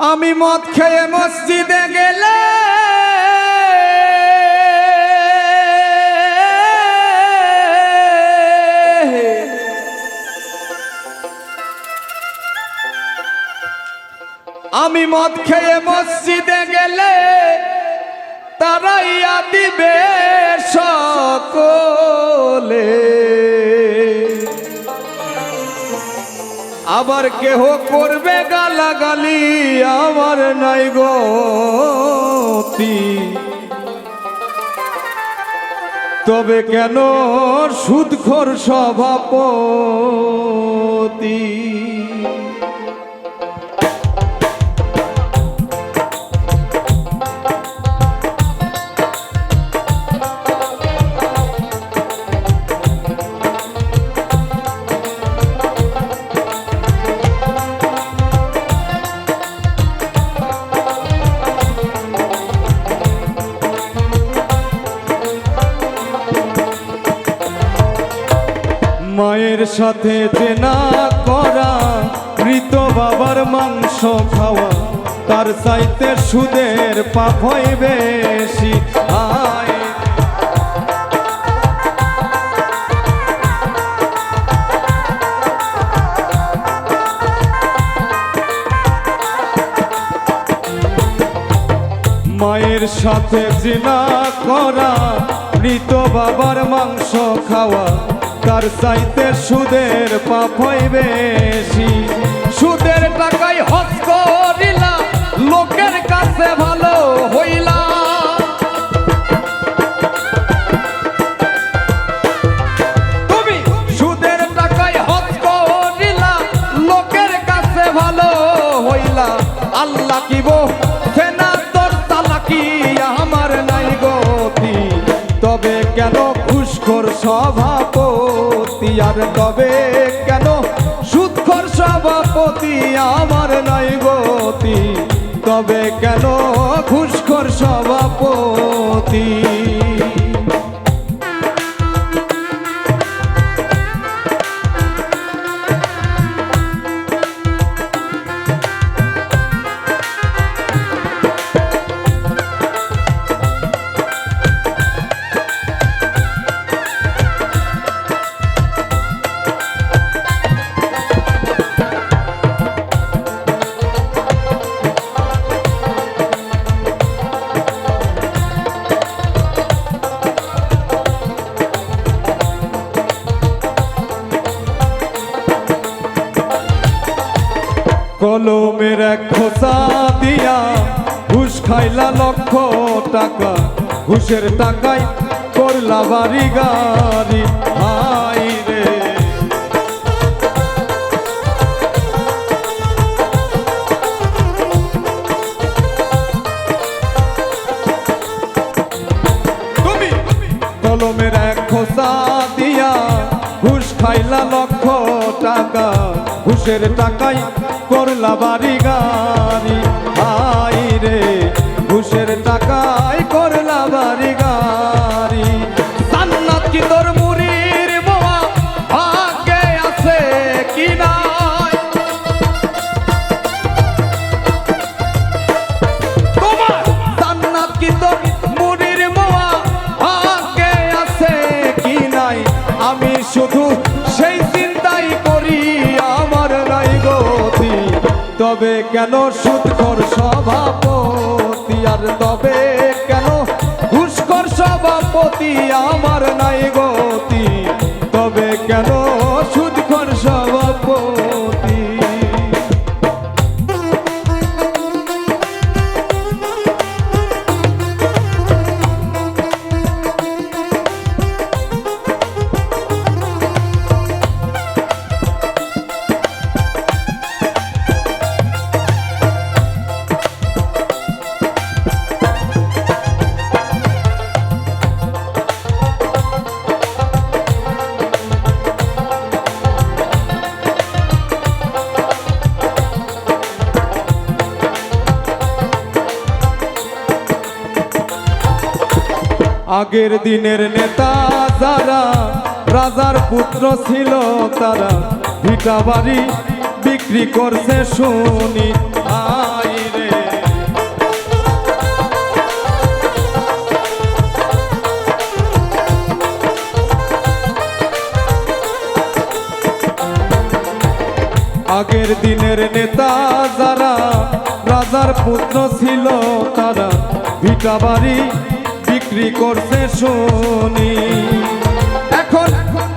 আমি মদ খেয়ে মসজিদে গেলে আমি মদ খেয়ে মসজিদে গেলে তারাইয়া দিবে সকলে, আবার কেহ করবে গালাগালি আমার নাই গতি। তবে কেন সুদখোর সভাপতি? মায়ের সাথে চেনা করা, মৃত বাবার মাংস খাওয়া, তার চাইতে সুদের পাপ হয় বেশি। মায়ের সাথে চেনা করা, মৃত বাবার মাংস খাওয়া, তার চাইতে সুদের পাপ হয় বেশি। সুদের টাকায় হজ করিলা, লোকের কাছে ভালো হইলা। তুমি সুদের টাকায় হজ করিলা, লোকের কাছে ভালো হইলা। আল্লাহ কি ফেনা তোর তালাকি আমার নাই গতি। তবে কেন ঘুষখোর সভাপতি? আর তবে কেন সুদখোর সভাপতি আমার নাই গতি? তবে কেন ঘুষখোর সভাপতি? কলমের এক খোসা দিয়া ঘুষ খাইলা লক্ষ টাকা, ঘুষের টাকায় করলা বাড়ি গাড়ি। হাই রে তুমি কলমের এক খোসা দিয়া ঘুষ খাইলা লক্ষ টাকা, ঘুষের টাকায় করলা বাড়ি গাড়ি। হাই রে ঘুষের টাকায় করলা বাড়ি গাড়ি। জান্নাত কি তোর মুরির বাবা ভাগ্যে আছে কি নাই? তোমার জান্নাত কি তোর মুরির বাবা ভাগ্যে আছে কি নাই? আমি শুধু সেই চিন্তাই করি আমার নাই গতি। তবে কেন সুদখোর সভাপতি? আর তবে কেন ঘুষখোর সভাপতি আমার নাই গতি? তবে কেন সুদখোর সভাপতি? আগের দিনের নেতা যারা রাজার পুত্র ছিল তারা ভিটা বাড়ি বিক্রি করছে শুনি। আই রে আগের দিনের নেতা যারা রাজার পুত্র ছিল তারা ভিটা বাড়ি বিক্রি করছে শুনি। এখন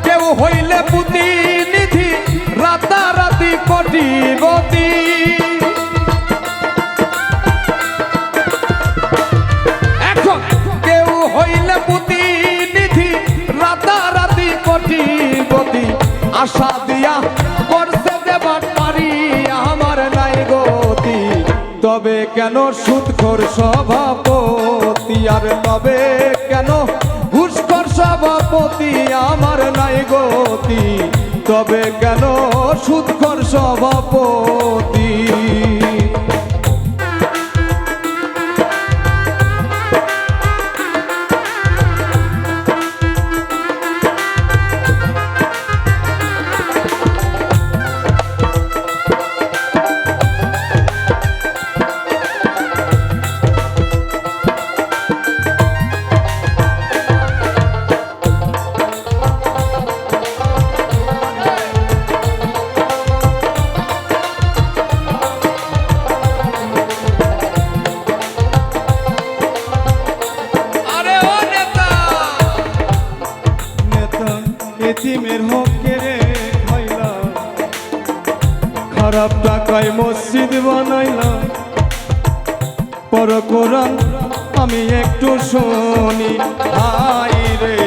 কেউ হইলে প্রতিনিধি রাতারাতি কোটিপতি। এখন কেউ হইলে প্রতিনিধি রাতারাতি কোটিপতি। আশা দিয়া করছে দেবার পারি আমার নাই গতি। তবে কেন সুদখোর সভাপতি, আর তবে কেন ঘুষখোর সভাপতি আমার নাই গতি। তবে কেন সুদখোর সভাপতি। এতিমের হকে রে খাইলা, খারাপ টাকায় মসজিদ বানাইলা। পর কোরআন আমি একটু শুনি হাই রে।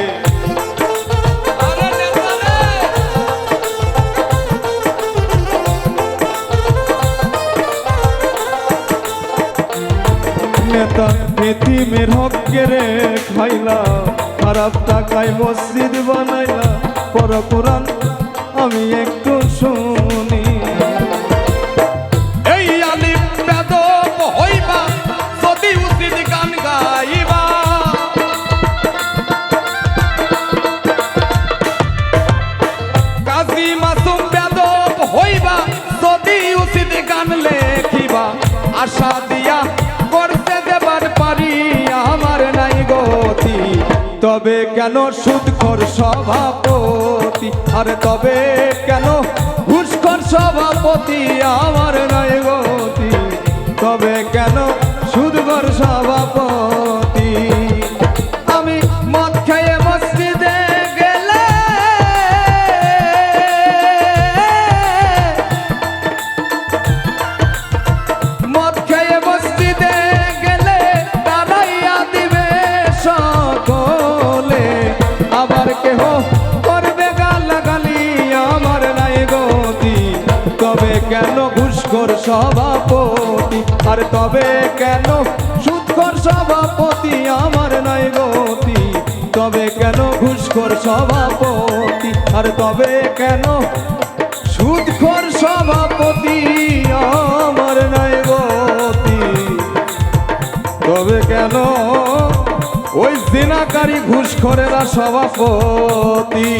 নেতা এতিমের হকে রে খাইলা, খারাপ টাকায় মসজিদ বানাইলা। পর কোরআন আমি একটু শুনি। এই আলিম বেদব হইবা যদি উচিত গান গাইবা। কাজী মাসুম বেদব হইবা যদি উচিত গান লেখিবা। আশা দিয়া করতে দেবার পারি আমার নাই গতি। তবে কেন সুদখোর সভাপতি, আর তবে কেন ঘুষখোর সভাপতি আমার নাই গতি। তবে কেন সুদখোর সভাপতি। আমি মদ খেয়ে মসজিদে গেলে মদ খেয়ে মসজিদে গেলে তারাইয়া দিবে সকলে। আবার কেহ করবে গালাগালি আমার নাই গতি। তবে কেন ঘুষখোর সভাপতি, আর তবে কেন সুদখোর সভাপতি আমার নাই গতি। তবে কেন ঘুষখোর সভাপতি, আর তবে কেন সুদখোর সভাপতি আমার নাই গতি। তবে কেন ওই জিনাকারী ঘুষখোরেরা সভাপতি।